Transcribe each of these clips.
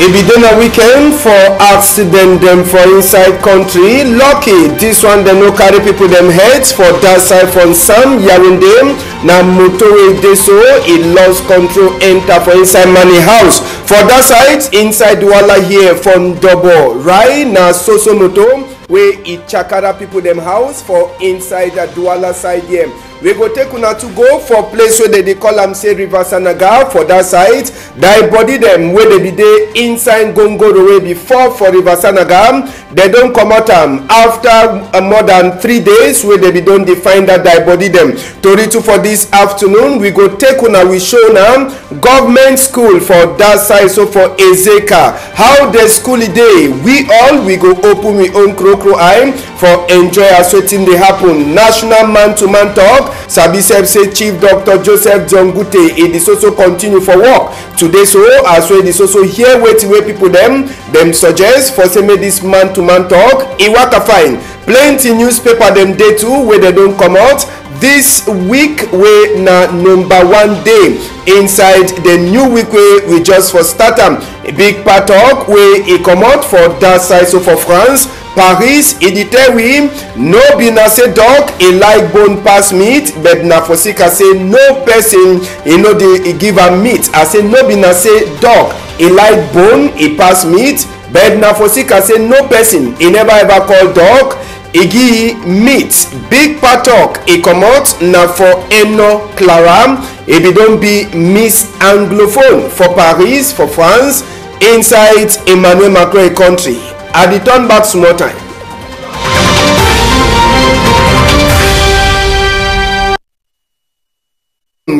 It be done a weekend for accident them for inside country. Lucky this one they no carry people them heads for that side from Sam Yarinde. Na motorway dey so it lost control enter for inside money house. For that side inside Douala here from Double right na so motor where it chakara people them house for inside the Douala side here. We go take una to go for place where they call am say River Sanaga for that side. Die body them where they be there inside Gongoro way before for River Sanaga. They don't come out after more than 3 days where they be don't define that die body them. Tori to for this afternoon we go take una we show now government school for that side so for Ezeka. How the school day we go open we own crow eye for enjoy as wetin dey happen. National man-to-man talk. Sabi say Chief Dr. Joseph Jongute it is also continue for work today so as well is also here wetin wey people them suggest for say make this man-to-man talk. E waka fine. Plenty newspaper them day too where they don't come out. This week we na #1 day inside the new week we just for start am. A big part talk where e come out for that side so for France. Paris, it tell we no be na say dog e like bone pass meat, but na for sick I say no person they give am meat. I say no be na say dog e like bone e pass meat, but na for sick I say no person e never ever call dog e give meat. Big part talk e come out na for Eno Clara. E be don be Miss Anglophone for Paris for France inside Emmanuel Macron country. I return back small time.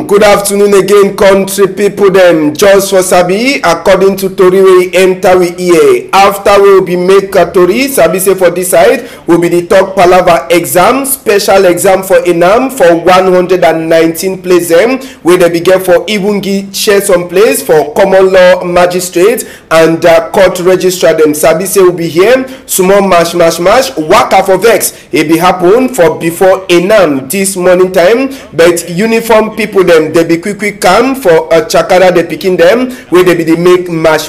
Good afternoon again, country people. Them just for Sabi, according to Tori we enter we here. After we will be make a Tori, Sabi say for this side will be the top Palava exam, special exam for Enam for 119 place them where they begin for even share some place for common law magistrate and court registrar them. Sabi say will be here. Small mash waka for vex. It be happen for before Enam this morning time, but uniform people them they be quick come for a chakara they picking them where they be the make mash.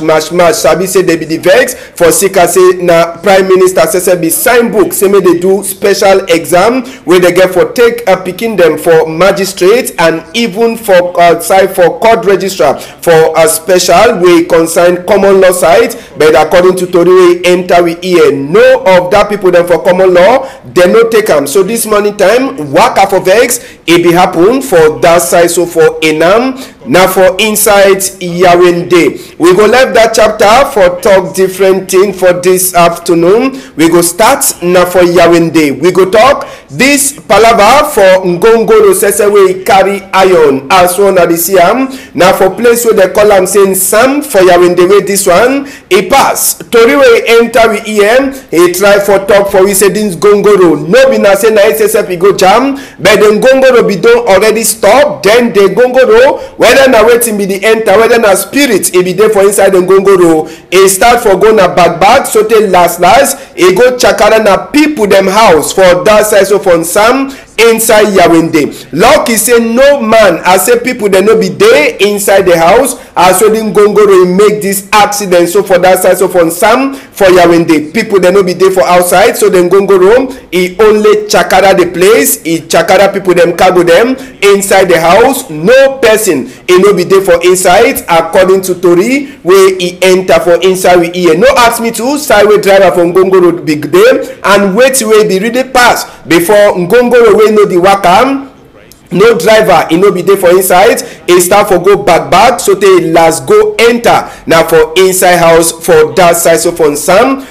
Sabi say they be the vex for sika say na prime minister say be sign book say may they do special exam where they get for take a picking them for magistrate and even for side for court registrar for a special way concern common law side. But according to Tori enter we here no of that people them for common law they no take them. So this morning time waka for vex it be happen for that side so for Enam now for inside Yawende. We go left that chapter for talk different thing for this afternoon. We go start now for Yawende. We go talk this palava for Ngongoro sese we carry iron as one at the Siam. Now for place where they call am saying Sam for Yawende way this one a pass. Tori we enter we EM he try for talk for we say this Ngongoro no be na say na SSF he go jam but then Ngongoro be done already stop then the Ngongoro whether na waiting be the enter whether na spirit e be there for inside the Ngongoro e start for go na back so till last e go chakara na people them house for that side so from Sam inside Yawende. Lucky say no man as say people they no be there inside the house as well in Ngongoro make this accident so for that side so from Sam for Yawende people they no be there for outside so then Ngongoro he only chakara the place he chakara people them cargo them inside the house no person he no be there for inside according to Tori where he enter for inside we here. No ask me to sideway driver from Ngongoro big day and wait way be really pass before Ngongoro wey no the waka no driver he no be there for inside he start for go back so they last go enter now for inside house for that side so for Sam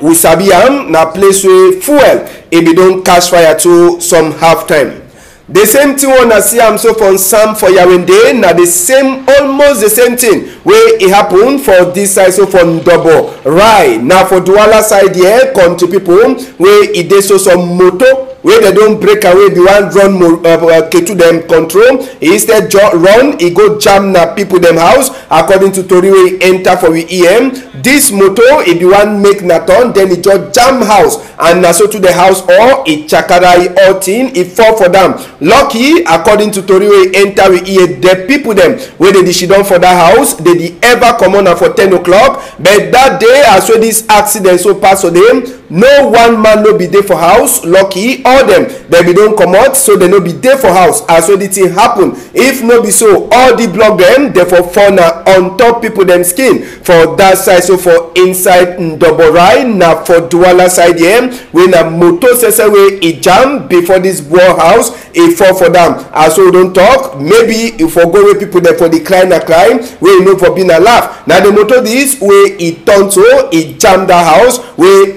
we sabi am na place where fuel e be don catch fire to some half time. The same thing when I see am so for Sam for Yawende na the same almost the same thing where it happen for this side so for Double right now for Douala side here country people where it dey so some motor wey dem don break away be wan run ketu dem control. E instead run, e go jam na people dem house according to tori wey enter for we ear. Dis motor e be wan make na turn, then e just jam house and na so to the house or e chakara e all thing e fall for them. Lucky according to tori wey enter we ear, the people dem wey dey sit down for that house dey dey ever comot na for 10 o'clock, but that day as well this accident so pass for them, no one man no be there for house. Lucky all dem be don comot, so they no be there for house as well the thing happen. If no be so, all the block dem dey for fall na on top people dem skin for that side. So for inside Ndoborai na for Douala side here, wey na motor sese wey e jam before this war house e fall for them. As we don talk, maybe e for go wey people there for the cry na cry, wey no for be na laugh. Na the motor this wey e turn to e jam that house wey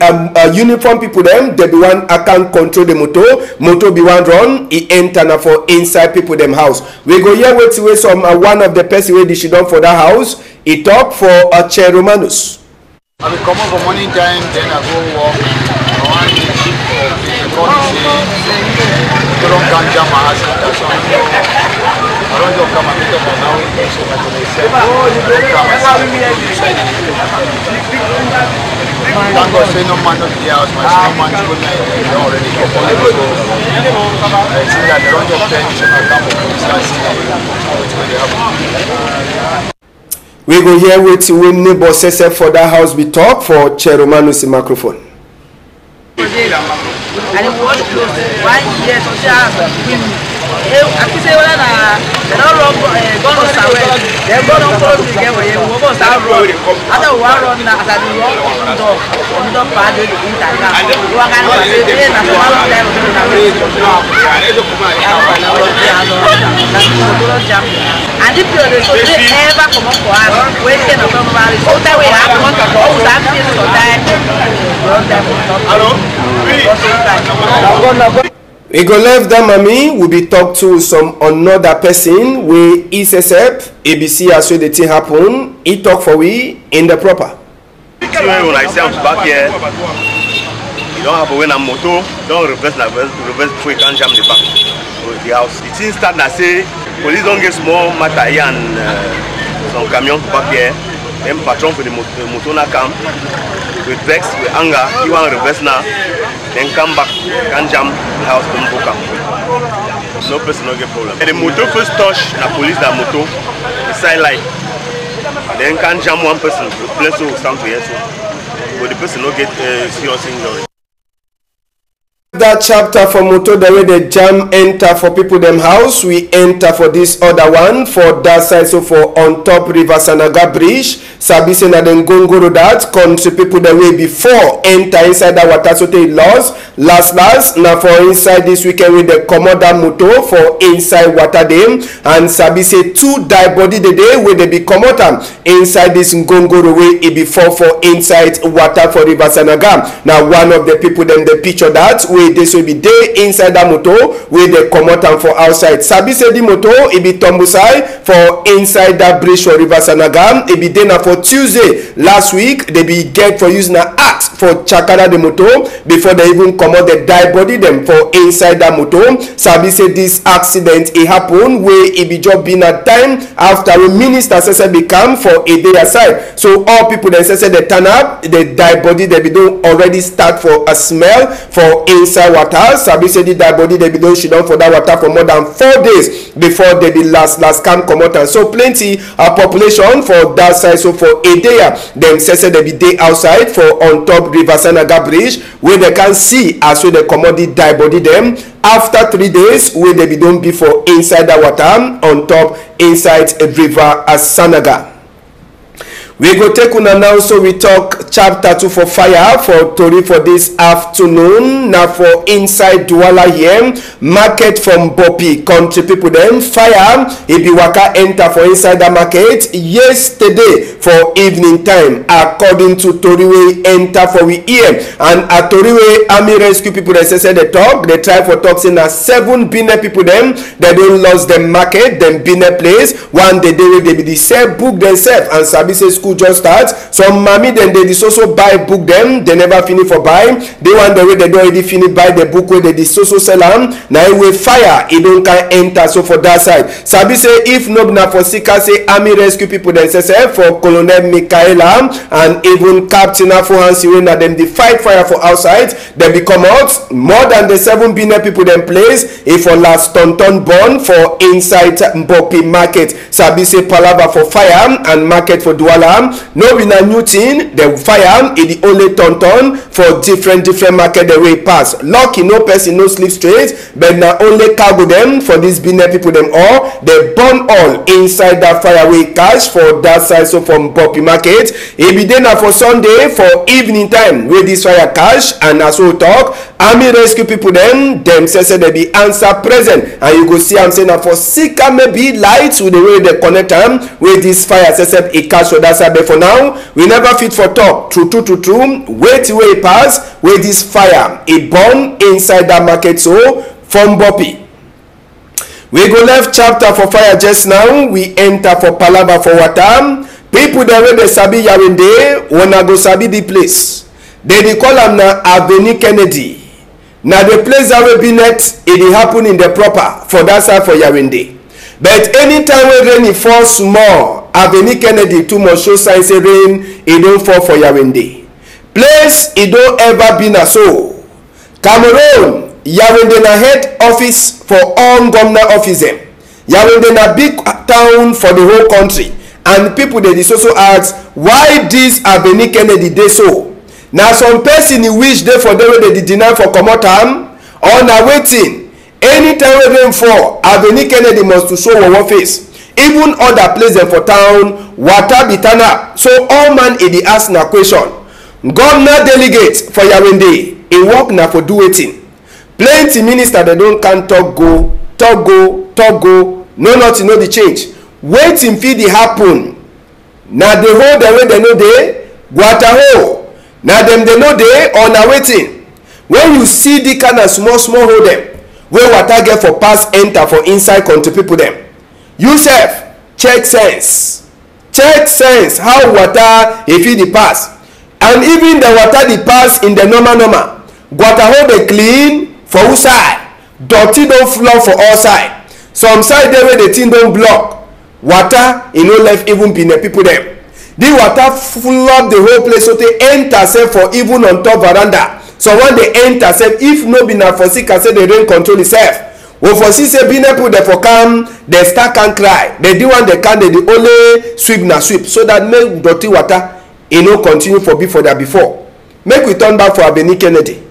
uniform people dem dey be one account control the motor be one run, e enter na for inside people dem house. We go hear wetin wey some one of the person wey dey sit down for that house e talk for Chair Romanus. I will come up for morning time, then I go walk. I want to keep the country. I don't come jam my house. I don't just come and meet up and now. So I can say, oh, you don't come and say, thank God, say no man of the house, my son man is good. They already go for it. So I see that they don't just tension and come up and start seeing what's going to happen. We go hear wetin wey neighbor say for that house be talk for Chair Romanus microphone. And it was close 1 year to I can say when they don't run gun on somewhere. They go down close to get where you go start run. After one run now, as I do run on the part of the internet. You are going to say na so long time we na we. And if you dey so they ever come up for us, we can not come back. So that we have want to go that thing so that hello. We go left that mommy will be talk to some another person we ISSF ABC as well the thing happen. He talk for we in the proper. When I say I'm back here, you don't have to win a motor, don't reverse before you can jam the back of the house. The thing start na say police don't get small matter here and some camion back here. Then patron for the motor na come with vex, with anger, he want reverse now. Then come back, can jam the house to Mboka. No person no get problem. And the motor first touch na police that motor, the side light. Then can jam one person, the place will stand to here too. But the person no get serious injury. That chapter for motor the way the jam enter for people them house, we enter for this other one for that side. So for on top River Sanaga Bridge, Sabise na den gongoro that country people the way before enter inside that water so they lost last now for inside this weekend with the commander motor for inside water them and Sabise 2 die body the day where they be commander inside this gongoro way it before for inside water for River Sanaga. Now one of the people them the picture that way this will be there inside that motor where they come out and for outside. Sabi say the motor it be Tombusai for inside that bridge for River Sanaga. It be there for Tuesday last week. They be get for using an axe for chakara the motor before they even come out the die body them for inside that motor. Sabi say this accident it happened where it be just been a time after a minister says become for a day aside. So all people then say they turn up the die body they be don't already start for a smell for inside water. Sabi say the body they be don shit down for that water for more than 4 days before they be last come out. And so plenty population for that side. So for a day them say they be day outside for on top River Sanaga Bridge where they can see as well they comot the die body them after 3 days where they be don be for inside that water on top inside River Sanaga. We go take una now, so we talk chapter 2 for fire for Tori for this afternoon. Now for inside Douala here, market from Bopi, country people then fire. If you waka enter for inside the market yesterday for evening time, according to Tori we enter for we here. And at Tori we army rescue people they say they talk, they try for talk saying na 7 bine people them they don't lost them market, them bine place. One day they be the same book themselves and Sabi say school school just start. Some mommy then they also buy book them, they never finish for buy. They want the way they don't already finish buy the book where they also sell them. Now with fire, it don't can enter. So for that side, Sabi say if no na for Sika say army rescue people then say for Colonel Michaela and even Captain Afohansi when them they fight fire for outside, they become out more than the 7 billion people then place if for last ton born for inside Mbopi market. Sabi say palava for fire and market for Douala. No be na new thing. The fire is the only ton for different market the way pass. Lucky no person no sleep straight, but na only cargo them for these billion people them all. They burn all inside that fireway cash for that side. So from Mbopi market, it be then for Sunday for evening time with this fire cash and as we talk, army rescue people them say they be answer present and you go see I'm saying for Sika maybe lights with the way they connect them with this fire except it cash for that side. But for now we never fit for talk true wait till it pass with this fire it burn inside that market. So from Mbopi we go left chapter for fire just now. We enter for palava for water. People that way they sabi Yawende wanna go sabi the place. They call them na Avenue Kennedy. Now the place that will be next, it will happen in the proper for that side for Yawende. But anytime when rain falls small, Avenue Kennedy too much show signs say rain, it don't fall for Yawende. Place it don't ever be na so. Cameroon, Yawende na head office for all government offices. Yawende na big town for the whole country. And people they also ask why this Avenue Kennedy dey so. Now some person wish they for them they deny for comot am or na waiting. Anytime when rain fall, Avenue Kennedy must to show one face. Even other places for town, water be turn up. So all man in the ask na question. Governor delegate for Yawende, e work na for do waiting. Plenty minister they don't can talk go, no nothing no the change. Waiting fit dey happen. Na the whole the way they know dey water hole. Na them they know dey or na waiting. When you see the kind of small hole them where water get for pass enter for inside country people them. You sef check sense how water if it dey pass. And even the water dey pass in the normal water hole dey clean for outside. Dirty don't flow for all side. Some side there where the thing don't block. Water e no left even be the people them. The water flood the whole place so they enter self for even on top veranda. So when they enter self, if no be na for Sika say the rain control itself. Well for see say be people they for come, they start can cry. They do one they can they the only sweep so that make dirty water e no continue for be for that before. Make we turn back for Avenue Kennedy.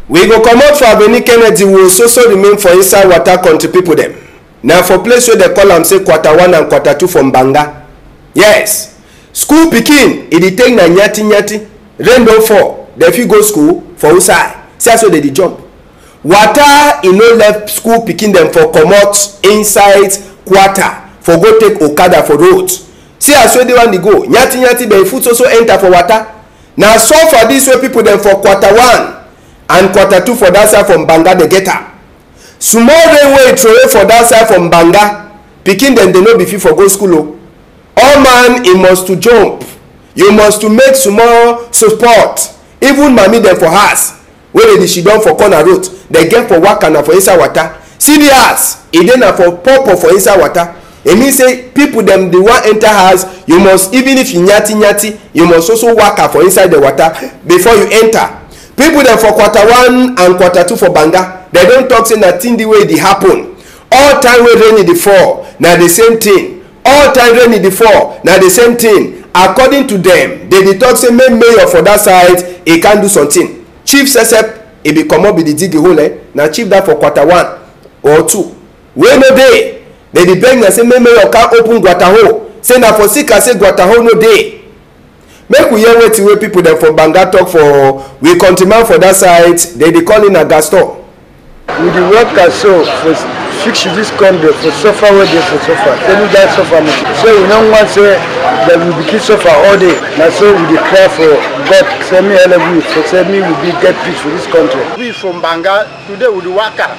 We go comot for Avenue Kennedy will also remain for inside water country people them. Now for place where they call am say quarter 1 and quarter 2 from Banga. Yes. School pikin, it dey take na nyati. Rain don't fall. They fit go school for outside. See as they dey jump. Water e no left school pikin them for comot inside quarter for go take Okada for road. See as they want to go. Nyati but foot also enter for water. Now so for this way people them for quarter 1 and quarter 2 for that side from Banga they get am. Small railway throw for that side from Banga. Pikin them they no be fit for go school o. All man he must to jump. You must to make small support. Even mommy them for house where they she don for corner road they get for waka na for inside water. See the house e dey na for purple for inside water. It means say people them they want enter house, you must even if you nyati you must also waka for inside the water before you enter. People them for quarter 1 and quarter 2 for Banga, they don't talk say na thing the way they happen. All time when rain dey fall, na the same thing. All time rain dey fall, na the same thing. According to them, they dey talk say make mayor for that side, he can do something. Chief Sesep, he be come up with the dig hole, na chief that for quarter 1 or 2. When no day, they dey beg na say make mayor can open gutter hole. Say na for Sika say gutter hole no day. Make we hear wetin wey people dem for Banga talk for we countryman for that side. They dey call in a gas store. With the workers so fix this country for suffer where they for suffer. Tell me that suffer. So we don't want to say that we be suffer all day. Now so we declare for God, send me all of you, for send me we be get peace for this country. We from Banga, today we do waka,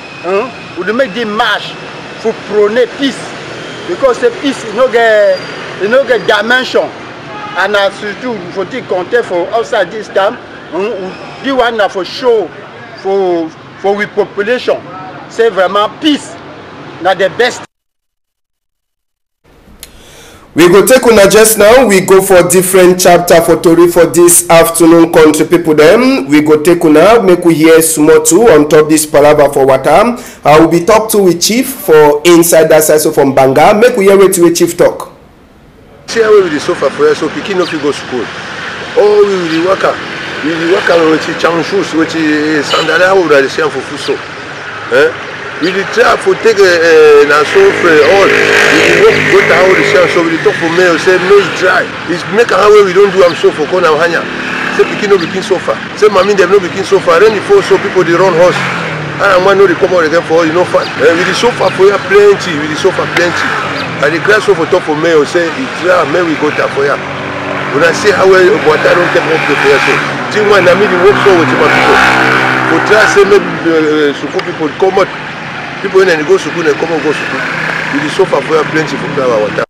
we do make the march for prone peace. Because the peace you know get dimension. And as you do for the content for outside this time, we want for show for we population. Say vraiment peace. Now the best. We go take una just now. We go for different chapter for Tori for this afternoon, country people them. We go take una, make we hear small too on top this palava for Watam. I will be talk to with Chief for inside that side, so from Banga. Make we hear what the Chief talk. See how we suffer for us, so picking up you go school. Oh, we will work out. We will work out with the charm shoes, with the sandala over the same for fuso. We will try to take a so for all. We will go to how the same, so we talk for me, say, no, it's dry. It's make a way we don't do am so for Kona Hanya. Say, picking up begin so far. Say, Mammy, they've not begin so far. Then before, so people they run horse. And I want to come out again for all, you know, fun. We will so far for you plenty, we will so far plenty. And the class over top for me, say, may we go to for you. When I see how well, but I don't get up the prayer. So, think when I mean, work so with my people. But try say maybe school people come out. People when they go to school, they come and go to school. We so far for you plenty from our water.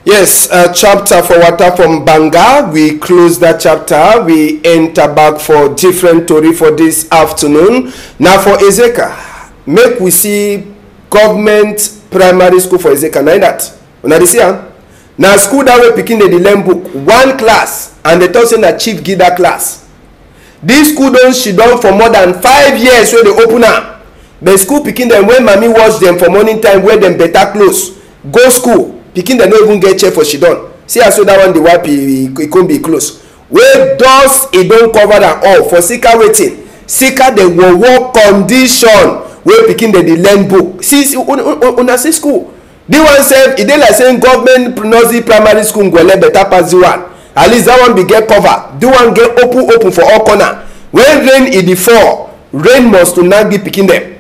Yes, chapter for water from Banga. We close that chapter. We enter back for different story for this afternoon. Now for Ezeka, make we see government primary school for Ezeka. Now that una dey see am. Now school that way picking the learn book one class and they talk say na chief give that class. This school don she done for more than 5 years wey dey open am. The school picking them when mommy watch them for morning time wear them better clothes. Go school picking them no even get check for she done. See as so that one the wipe e come be close. Wey dust e don cover am all for sika waiting. Sika the work condition wey pikin dey learn book. See una see school. The one sef e dey like saying government nursery primary school go learn better pass the one. At least that one be get cover. The one get open for all corner. When rain e dey fall, rain must to not be pikin them.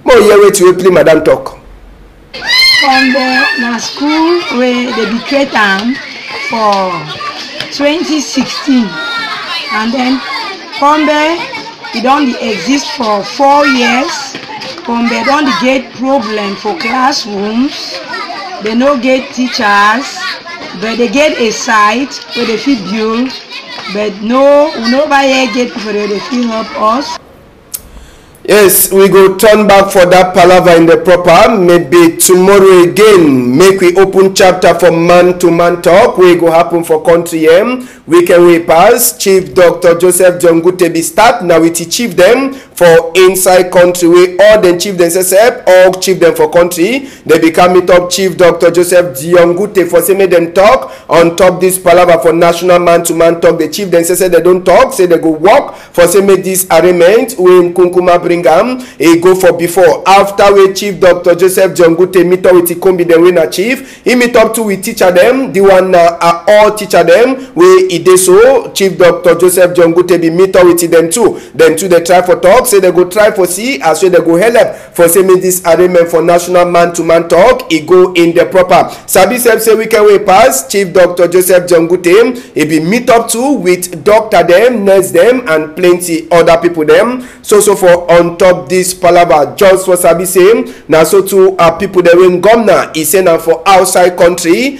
More hear wait we play madam talk. From the school where they be create am for 2016, and then from there it don't exist for 4 years. From there don't get problem for classrooms. They no get teachers, but they get a site where they fit build. But nobody get people where they fit help us. Yes, we go turn back for that palaver in the proper. Maybe tomorrow again, make we open chapter for man-to-man talk. We go happen for country weekend we pass. Chief Dr. Joseph Jongute be start. Now we teach them for inside country. We all them chief themselves, all chief them for country. They become it up Chief Dr. Joseph Jongute for say make them talk on top this palaver for national man-to-man talk. The chief themselves they don't talk, say they go walk for say make this arrangement when Kunkuma bring he go for before after we Chief Dr. Joseph Jongute meet up with Ikombi the winner chief. He meet up to we teacher them. The one are all teacher them. We ide so Chief Dr. Joseph Jongute be meet up with them too. Them too they try for talk. Say they go try for see as well they go help for say me this arrangement for national man-to-man talk. He go in the proper. Sabi say we can way pass. Chief Dr. Joseph Jongute he be meet up too with doctor them, nurse them, and plenty other people them. So for on top this palaver just for sabi say now so too people they win governor he say now for outside country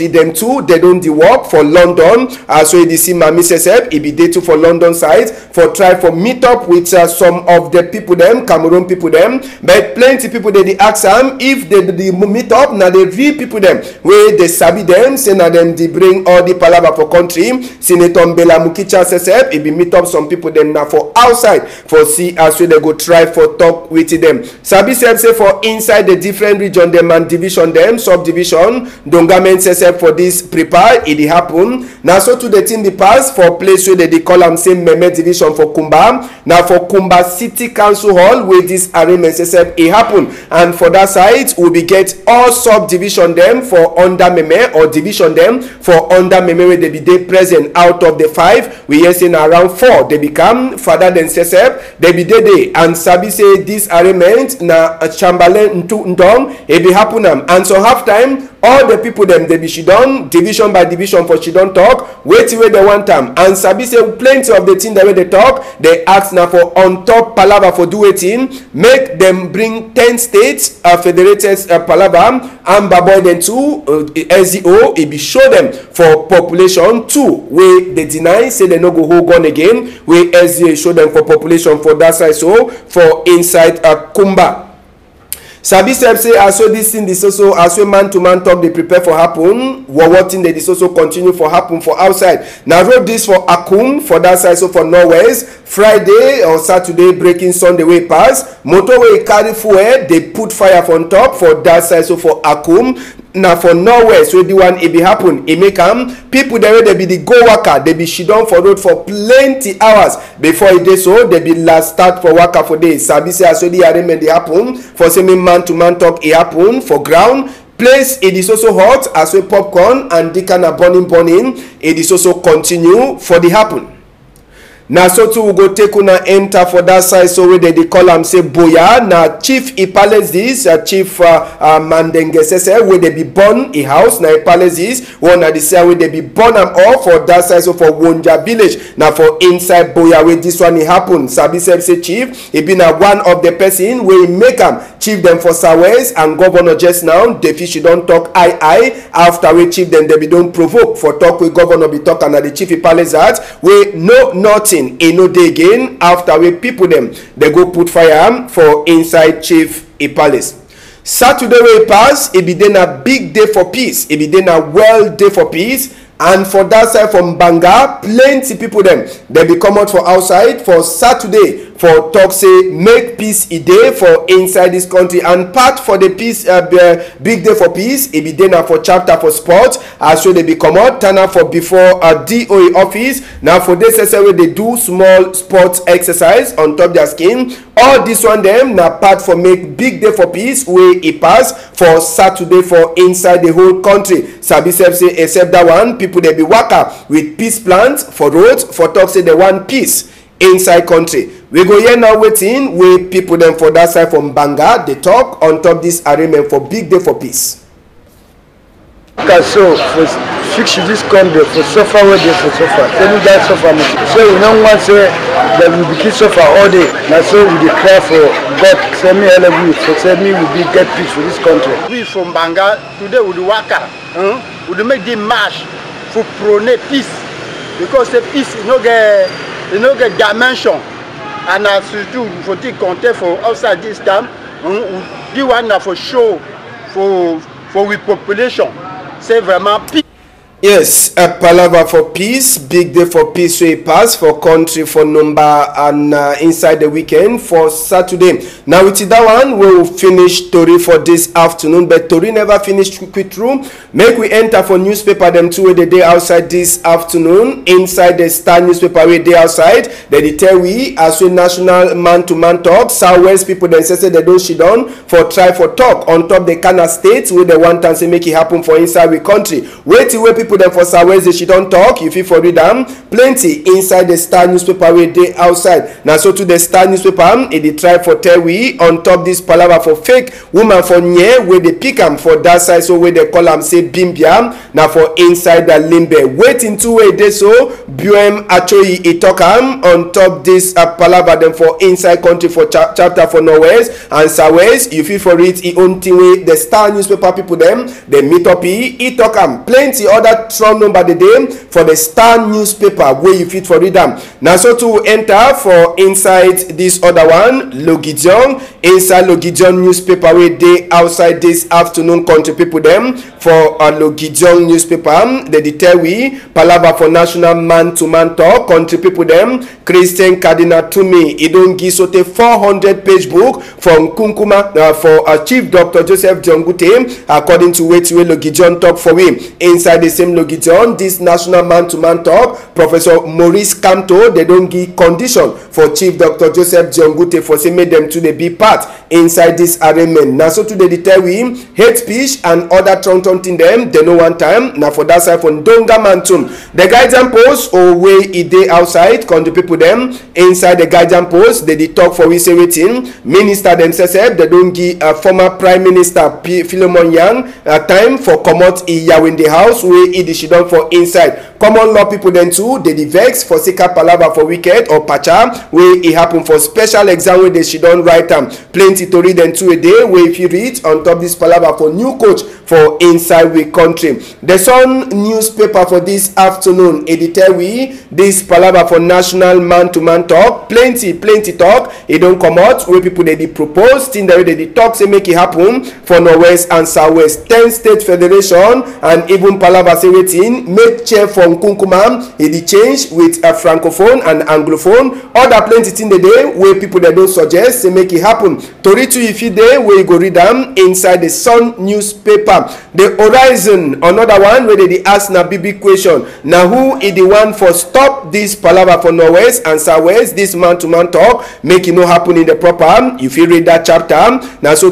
them too they don't the work for London so you see my Mrs. he be there too for London side for try for meet up with some of the people them Cameroon people them but plenty people they ask them if they meet up now they real people them where they sabi them say now them they bring all the palaver for country. Senator Mbela Mukicha says he be meet up some people them now for outside for see as well they go try for talk with them. Sabi say for inside the different region them and division them subdivision Dongamen says for this prepare it happen now so to the thing the pass for place where they call them same Meme division for Kumba now for Kumba City Council Hall where this arrangement says it happen and for that side we be get all subdivision them for under Meme or division them for under Meme where they be present out of the 5 we hear saying around 4 they become father then says they be dey and sabi say this arraignment na Chamberlain Ndong e be happen am, and so half time all the people them they be shidon division by division for shidon talk wetin wey they want am, and sabi say plenty of the thing that wey they talk they ask na for on top palava for do wetin make them bring 10 states federated palava and baboy dem too SDO e be show them for population 2 wey they deny say they no go hold gun again, wey SDA show them for population for that side, so for inside Kumba. Sabi sef say as so this thing this also as we man to man talk they prepare for happen, what thing they this also continue for happen for outside. Now wrote this for Akum for that side, so for Norwest Friday or Saturday breaking Sunday way pass motorway carry fuel they put fire on top for that side, so for Akum. Now for Norwest wey the one e be happen e make am people there they be the go worker they be shidon for road for plenty hours before e dey, so they be last start for worker for days. Sabi say as so the arraignment dey happen for same man to man talk e happen for ground place it is also hot as we popcorn and the kind of burning it is also continue for the happen. Now so too we go take una enter for that side, so where they call am say boya na chief Ipales this chief Mandengesese where they be born a house na Ipales this one na the side where they be born am all for that side, so for Wonja village now for inside boya where this one e happen. Sabi say chief e be na one of the person where make am chief them for Southwest and governor just now the fish don't talk I after we chief them they be don't provoke for talk with governor be talk and the chief Ipales that we no nothing e no dey again after we people them they go put fire for inside chief Ipales. Saturday wey pass e be then a big day for peace, e be then a well day for peace, and for that side from Banga plenty people them they be come out for outside for Saturday for talk say make peace a day for inside this country, and part for the peace big day for peace e be then for chapter for sport as so they be come out turn up for before DOE office. Now for this way they do small sports exercise on top their skin, all this one them na part for make big day for peace wey e pass for Saturday for inside the whole country. Sabi sef say except that one people they be waka with peace plans for roads for talk say they want peace inside country. We go here now waiting with people them for that side from Banga they talk on top this arraignment for big day for peace. So for fix this country for suffer where they for suffer, tell me that suffer so we don't want say that we be suffer all day. Now so we declare for God send me LW for send me we be get peace for this country. We from Banga today with the waka we make the march for prone peace, because the peace you no get dimension, and as you do for the content for outside this time the one na for show for we population say vraiment peace. Yes, a palaver for peace, big day for peace wey pass for country for number and inside the weekend for Saturday. Now with that one we will finish Tori for this afternoon, but Tori never finished quick through. Make we enter for newspaper them too the day outside this afternoon inside the Star newspaper wey day outside. They tell we as we national man to man talk Southwest people then say they don't shit down for try for talk on top the kind of states where they want and say make it happen for inside we country. Wait till where people them for Southwest they she don't talk if you for read them plenty inside the Star newspaper where they outside. Now so to the Star newspaper they try for tell we on top this palaver for fake woman for nye where they pick them for that side, so where they call them say bimbia now for inside the limbe waiting two way they so buem actually it talk on top this palaver them for inside country for chapter for Norwest and Southwest. You feel for it e own thing way the Star newspaper people them they meet up e talk plenty other strong number the day for the Star newspaper where you fit for read them. Now so to enter for inside this other one Logidion inside Logidion newspaper where they outside this afternoon country people them for Logidion newspaper they tell we palaver for national man to man talk country people them Christian Cardinal to me he don't give so 400-page book from Kunkuma for Chief Dr. Joseph Jongute according to which way Logidion talk for him inside the same Logidion this national man to man talk Professor Maurice Camto they don't give condition for for Chief Dr. Joseph Jongute for say make them to the be part inside this arraignment. Now so today they tell we hate speech and other thing them they know one time. Now for that side for Ndonga Mantum, the guidance post or way it day outside come the people them inside the guidance post they talk for we say waiting minister themselves they don't give former Prime Minister Philemon Yang time for come out in the house where it she done for inside. Common law people then too they vex for sika palava for wicked or pacha where it happen for special exam where they she don't write plenty to read and 2 a day where if you read on top this palava for new coach for inside we country. The Sun newspaper for this afternoon it tell we this palava for national man-to-man talk plenty talk it don't come out where people they propose thing that they talk say make it happen for Northwest and Southwest 10 state federation and even palava say waiting make chair for Nkunkuma it change with a francophone and anglophone other plenty thing the day where people they don't suggest say make it happen. Tori to if you day where you go read them inside the Sun newspaper. The Horizon another one where they ask na big question now who is the one for stop this palava for Northwest and Southwest this man-to-man talk make it no happen in the proper. If you read that chapter now so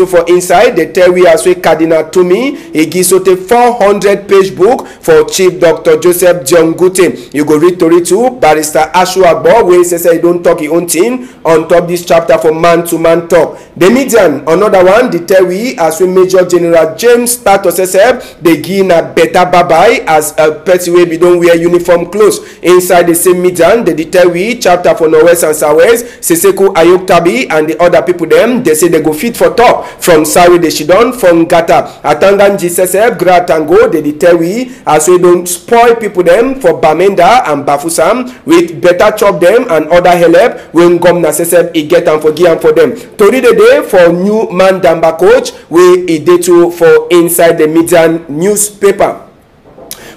for inside they tell we as we Cardinal Tumi he gives so 400-page book for Chief Dr. Joseph Jongute. You go read Tori too Barrister Ashu Agbo where he says he don't talk his own thing on top this chapter for man-to-man talk. The Median another one they tell we as we Major General James status they give a better bye as a person way we don't wear uniform clothes inside the same Median. They tell we chapter for Northwest and Southwest Seseko Ayoktabi and the other people them they say they go fit for top from Sawi de Shidon from Gata Atangan GSSF Gratango they tell we as we don't spoil people them for Bamenda and Bafusam with better chop them and other help when Gom Naseseb it get and for give for them. Tori the day for new man Damba coach we it day to for inside the Median newspaper.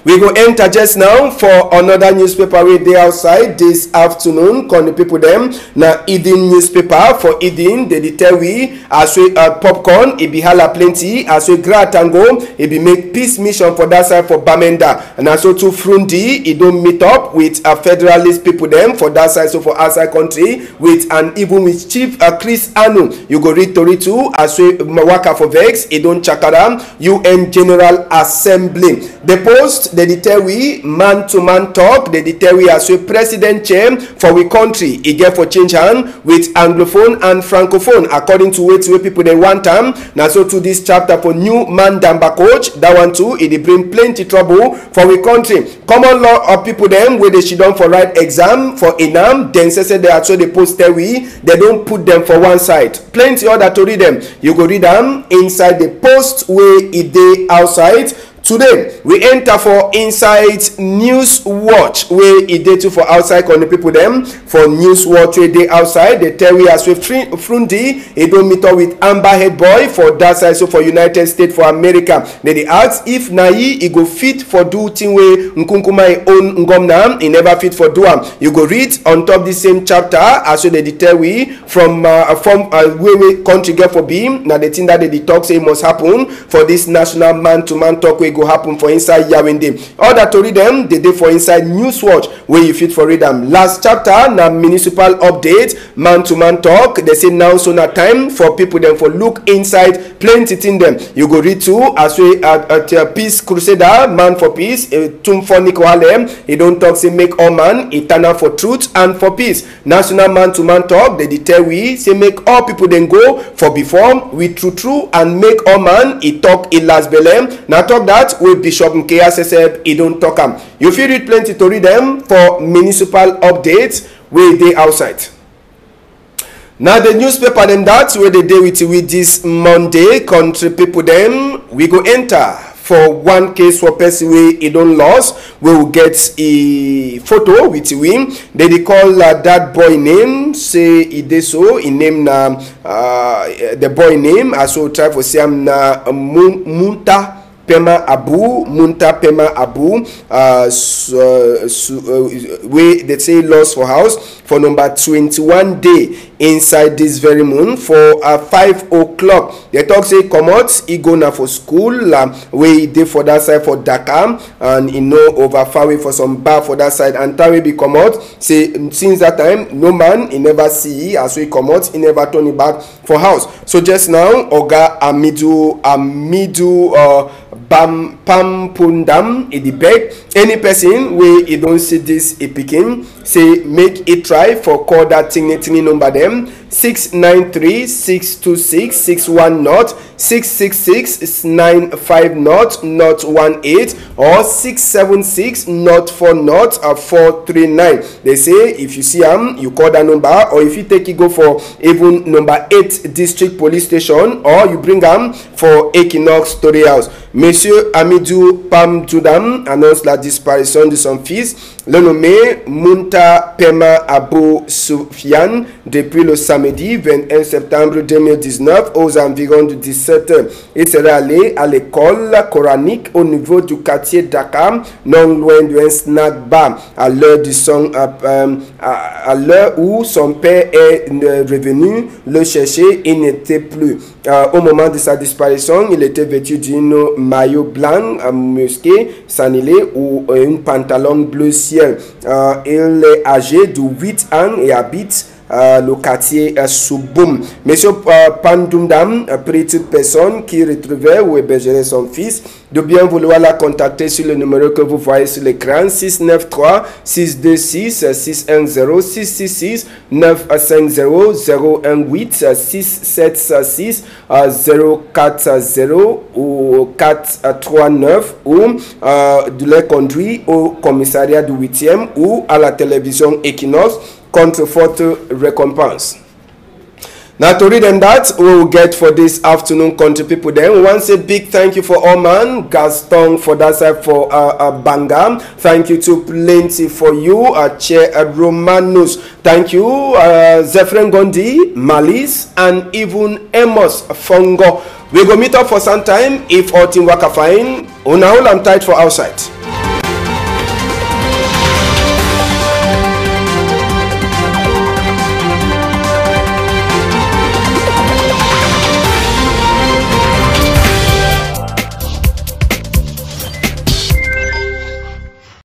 We go enter just now for another newspaper we dey outside this afternoon. Con the people them na Eden newspaper for Eden they tell we as we popcorn it be hala plenty as we gratango it be make peace mission for that side for Bamenda and also to Frundi it don't meet up with a federalist people them for that side so for outside country with and even with Chief Chris Anu. You go read Tori too as we Mawaka for Vex it don't chakara UN General Assembly. The Post they tell we man-to-man talk they tell we as we president chair for we country it get for change hand with anglophone and francophone according to way people they want time. Now so to this chapter for new man Damba coach that one too it bring plenty trouble for we country. Common law of people them where they should done for write exam for Inam then say they actually they post tell we they don't put them for one side. Plenty other to read them. You go read them inside the Post where it day outside. Today we enter for inside News Watch where it day to for outside on the people them for News Watch where they outside they tell we as we Frundi it don't meet up with Amber Head Boy for that side so for United States for America. They ask if Nai it go fit for do thing way Nkunkuma own Ngomna it never fit for do am. You go read on top the same chapter as so they tell we from where we country get for beam now the thing that they talk say must happen for this national man-to-man talk way go happen for inside Yawende. Other to read them they for inside News Watch where you fit for read them. Last chapter na municipal update man-to-man talk they say now so na time for people them for look inside plenty thing them. You go read too as we at Peace Crusader man for peace tum for Nicoalem he don't talk say make all man eternal for truth and for peace. National man-to-man talk they tell we say make all people then go for before with true and make all man he talk in last belem now talk that with Bishop Nkea said he don't talk am. You feel read plenty to read them for municipal updates where they outside. Now the newspaper them that where they day with this Monday country people them we go enter for one case for person way he don't lost we will get a photo with him. They call that boy name say he did so he name na the boy name as so try for say am na Pema Abu, Munta Pema Abu, where they say lost for house for number 21 day inside this very moon for 5 o'clock. They talk say come out, he go now for school, where he did for that side for Dakar, and you know over far away for some bar for that side, and time be come out, say since that time no man he never see, as we come out he never turn it back for house. So just now Oga Amidu Bam Pam Pundam in the beg. Any person where you don't see this a picking, say make it try for call that thing number them 693 626 610 666 95 not 18 or 676 not 439. They say if you see them, you call that number, or if you take it go for even number 8 district police station, or you bring them for Equinoxe Story House. Monsieur Amidou Pam Tudam annonce la disparition de son fils, le nommé Munta Pema Abu Soufiane, depuis le samedi 21 septembre 2019 aux environs de 17 h. Il serait allé à l'école coranique au niveau du quartier Dakar, non loin d'un snack bar, à l'heure où son père est revenu le chercher. Il n'était plus. Au moment de sa disparition, il était vêtu d'une maillot blanc musqué, sanilé ou un pantalon bleu ciel. Il est âgé de 8 ans et habite le quartier Souboum. Monsieur Pandoumdam prie toute personne qui retrouvait ou hébergerait son fils de bien vouloir la contacter sur le numéro que vous voyez sur l'écran 693 626 610 666 950 018 676 040 ou 439 ou de les conduire au commissariat du 8e ou à la télévision Equinoxe contre forte récompense. Now to read them that we will get for this afternoon, country people. Then we want to say big thank you for all man Gaston for that side for Bangam. Thank you to Plenty for you, Che Romanus. Thank you Zephyrin Gondi, Malice, and even Amos Fongo. We go meet up for some time if all thing work fine. Una all I'm tight for outside.